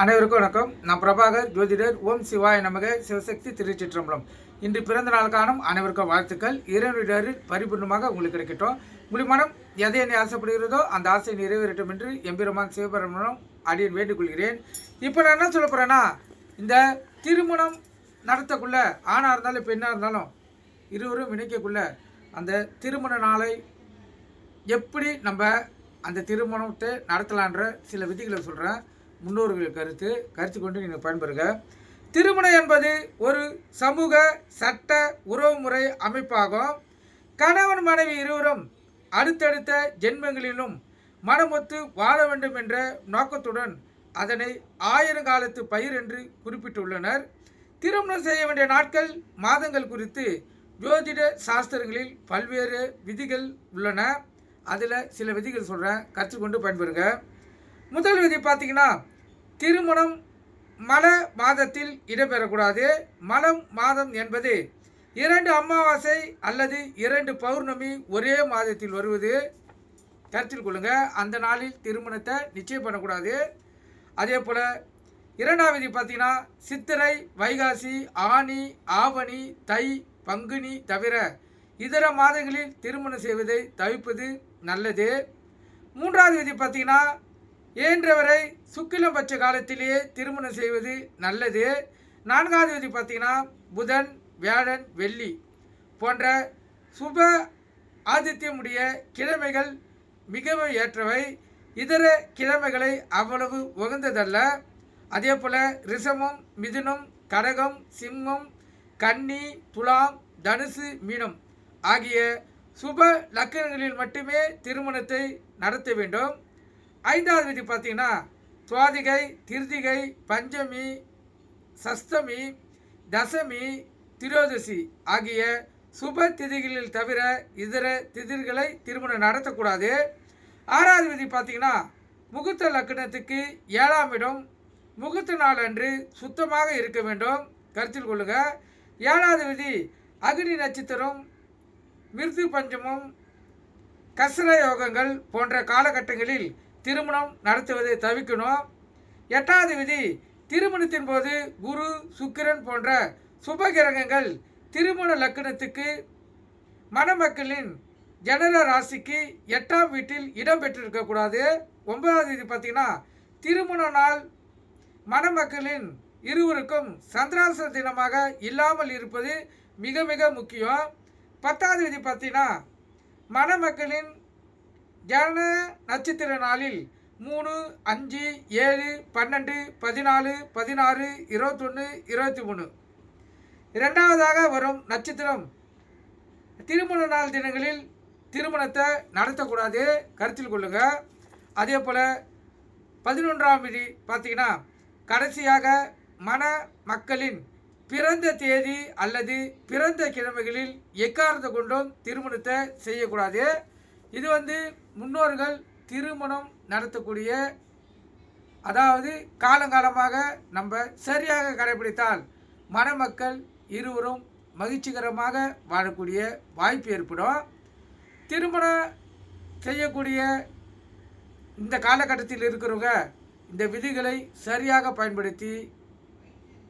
அனைவருக்கும் வணக்கம். நான் பிரபாகர், ஜோதிடர். ஓம் சிவாய நமக. சிவசக்தி திருச்சிற்றம்பலம். இன்று பிறந்த நாள் காணும் அனைவருக்கும் வாழ்த்துக்கள். இறைவனுடைய பரிபூர்ணமாக உங்களுக்கு கிடைக்கட்டும். உங்கள் மனம் எதை என்னை ஆசைப்படுகிறதோ அந்த ஆசை நிறைவேறட்டும் என்று எம்பெருமான் சிவபெருமானும் அடியேன் வேண்டிக் கொள்கிறேன். இப்போ நான் என்ன சொல்ல போகிறேன்னா, இந்த திருமணம் நடத்தக்குள்ள ஆணாக இருந்தாலும் பெண்ணாக இருந்தாலும் இருவரும் இணைக்கக்குள்ள அந்த திருமண நாளை எப்படி நம்ம அந்த திருமணத்தை நடத்தலான்ற சில விதிகளை சொல்கிறேன். முன்னோர்கள் கருத்து கொண்டு நீங்கள் பயன்பெறுங்க. திருமணம் என்பது ஒரு சமூக சட்ட உறவுமுறை அமைப்பாகும். கணவன் மனைவி இருவரும் அடுத்தடுத்த ஜென்மங்களிலும் மனமொத்து வாழ வேண்டும் என்ற நோக்கத்துடன் அதனை ஆயிரங்காலத்து பயிர் என்று குறிப்பிட்டுள்ளனர். திருமணம் செய்ய வேண்டிய நாட்கள் மாதங்கள் குறித்து ஜோதிட சாஸ்திரங்களில் பல்வேறு விதிகள் உள்ளன. அதில் சில விதிகள் சொல்கிறேன், கற்றுக்கொண்டு பயன்பெறுங்க. முதல் விதி பார்த்தீங்கன்னா, திருமணம் மல மாதத்தில் இடம்பெறக்கூடாது. மலம் மாதம் என்பது 2 அமாவாசை அல்லது 2 பௌர்ணமி ஒரே மாதத்தில் வருவது கருத்தில் கொள்ளுங்க. அந்த நாளில் திருமணத்தை நிச்சயம் பண்ணக்கூடாது. அதே போல் 2ஆம் விதி பார்த்தீங்கன்னா, சித்திரை, வைகாசி, ஆனி, ஆவணி, தை, பங்குனி தவிர இதர மாதங்களில் திருமணம் செய்வதை தவிர்ப்பது நல்லது. 3ஆவது விதி பார்த்தீங்கன்னா, இயன்றவரை சுக்கிலம் பட்ச காலத்திலேயே திருமணம் செய்வது நல்லது. 4ஆவது விதி பார்த்தீங்கன்னா, புதன், வியாழன், வெள்ளி போன்ற சுப ஆதித்யமுடைய கிழமைகள் மிகவும் ஏற்றவை. இதர கிழமைகளை அவ்வளவு உகந்ததல்ல. அதே போல் ரிஷமம், மிதுனம், கடகம், சிம்மம், கன்னி, துலாம், தனுசு, மீனம் ஆகிய சுப லக்கணங்களில் மட்டுமே திருமணத்தை நடத்த வேண்டும். 5ஆவது விதி பார்த்தீங்கன்னா, சுவாதிகை, திருதிகை, பஞ்சமி, சஷ்டமி, தசமி, திரோதசி ஆகிய சுப திதிகளில் தவிர இதர திதிகளை திருமணம் நடத்தக்கூடாது. 6ஆவது விதி பார்த்தீங்கன்னா, முகூர்த்த லக்கணத்துக்கு 7ஆம் இடம் முகூர்த்த நாள் அன்று சுத்தமாக இருக்க வேண்டும். கருத்தில் கொள்ளுங்க. 7ஆவது விதி, அக்னி நட்சத்திரம், மிருது பஞ்சமம், கசர யோகங்கள் போன்ற காலகட்டங்களில் திருமணம் நடத்துவதை தவிர்க்கணும். 8ஆவது விதி, திருமணத்தின் போது குரு, சுக்கிரன் போன்ற சுபகிரகங்கள் திருமண லக்கணத்துக்கு மணமக்களின் ஜனன ராசிக்கு 8ஆம் வீட்டில் இடம் பெற்றிருக்கக்கூடாது. 9ஆவது விதி பார்த்தீங்கன்னா, திருமண நாள் மணமக்களின் இருவருக்கும் சந்திராச தினமாக இல்லாமல் இருப்பது மிக மிக முக்கியம். 10ஆவது விதி பார்த்தீங்கன்னா, மணமக்களின் ஜன நட்சத்திர நாளில் 3, 5, 7, 12, 14, 16, 21, 23 இரண்டாவதாக வரும் நட்சத்திரம் திருமண நாள் தினங்களில் திருமணத்தை நடத்தக்கூடாது. கருத்தில் கொள்ளுங்க. அதே போல் 11ஆம் விதி பார்த்தீங்கன்னா, கடைசியாக மணமக்களின் பிறந்த தேதி அல்லது பிறந்த கிழமைகளில் எக்காரணத்தை கொண்டும் திருமணத்தை செய்யக்கூடாது. இது முன்னோர்கள் திருமணம் நடத்தக்கூடிய, அதாவது காலங்காலமாக நம்ம சரியாக கடைபிடித்தால் மணமக்கள் இருவரும் மகிழ்ச்சிகரமாக வாழக்கூடிய வாய்ப்பு ஏற்படும். திருமணம் செய்யக்கூடிய இந்த காலகட்டத்தில் இருக்கிறவங்க இந்த விதிகளை சரியாக பயன்படுத்தி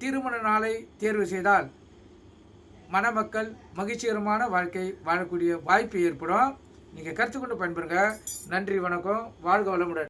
திருமண நாளை தேர்வு செய்தால் மணமக்கள் மகிழ்ச்சிகரமான வாழ்க்கை வாழக்கூடிய வாய்ப்பு ஏற்படும். நீங்கள் கருத்து கொண்டு பயன்பெறுங்க. நன்றி, வணக்கம், வாழ்க வளமுடன்.